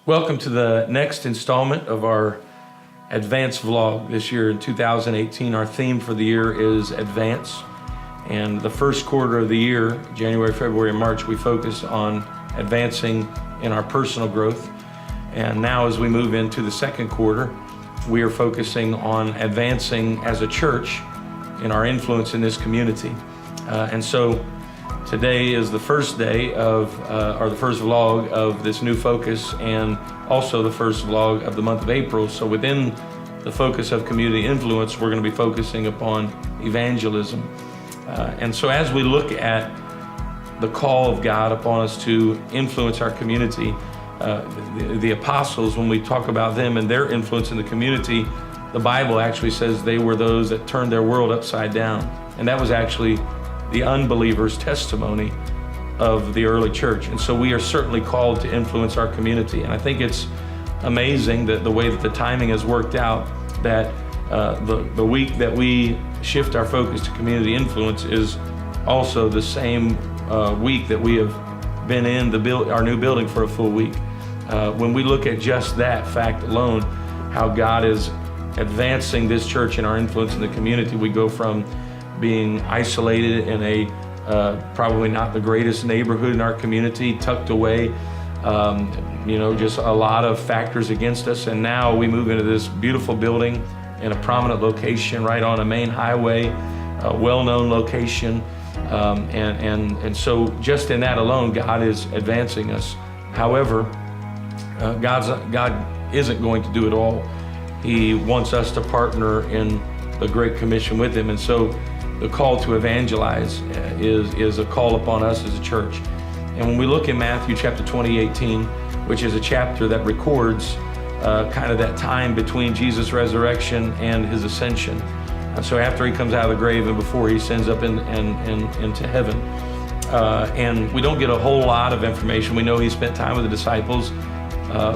Welcome to the next installment of our Advance vlog. This year in 2018, our theme for the year is Advance. And the first quarter of the year, January, February, and March, we focus on advancing in our personal growth. And now as we move into the second quarter, we are focusing on advancing as a church in our influence in this community. And so today is the first day of, or the first vlog of this new focus, and also the first vlog of the month of April. So within the focus of community influence, we're going to be focusing upon evangelism. And so as we look at the call of God upon us to influence our community, the apostles, when we talk about them and their influence in the community, the Bible actually says they were those that turned their world upside down. And that was actually the unbelievers' testimony of the early church. And so we are certainly called to influence our community. And I think it's amazing that the way that the timing has worked out, that the week that we shift our focus to community influence is also the same week that we have been in our new building for a full week. When we look at just that fact alone, how God is advancing this church and our influence in the community, we go from being isolated in a probably not the greatest neighborhood in our community, tucked away, just a lot of factors against us. And now we move into this beautiful building in a prominent location right on a main highway, a well-known location. And so just in that alone, God is advancing us. However, God isn't going to do it all. He wants us to partner in the Great Commission with Him. And so the call to evangelize is a call upon us as a church. And when we look in Matthew chapter 20:18, which is a chapter that records kind of that time between Jesus' resurrection and His ascension. So after He comes out of the grave and before He sends up into heaven. And we don't get a whole lot of information. We know He spent time with the disciples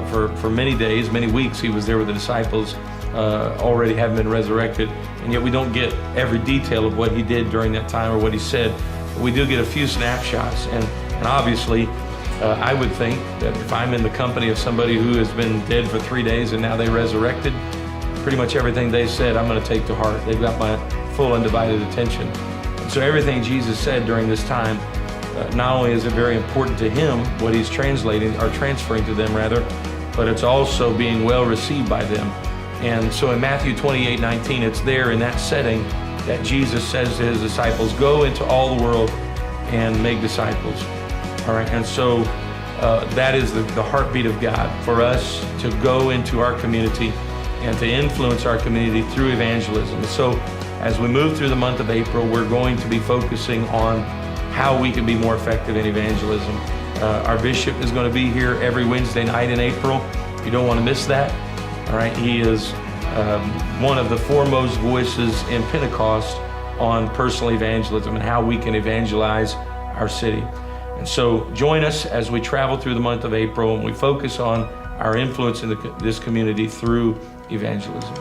for many days, many weeks. He was there with the disciples, already having been resurrected. And yet we don't get every detail of what He did during that time or what He said. But we do get a few snapshots. And obviously, I would think that if I'm in the company of somebody who has been dead for 3 days and now they resurrected, pretty much everything they said I'm going to take to heart. They've got my full undivided attention. And so everything Jesus said during this time, not only is it very important to Him, what He's translating or transferring to them rather, but it's also being well received by them. And so in Matthew 28:19, it's there in that setting that Jesus says to His disciples, go into all the world and make disciples. All right, and so that is the heartbeat of God, for us to go into our community and to influence our community through evangelism. And so as we move through the month of April, we're going to be focusing on how we can be more effective in evangelism. Our bishop is going to be here every Wednesday night in April. You don't want to miss that. All right, he is one of the foremost voices in Pentecost on personal evangelism and how we can evangelize our city. And so join us as we travel through the month of April and we focus on our influence in this community through evangelism.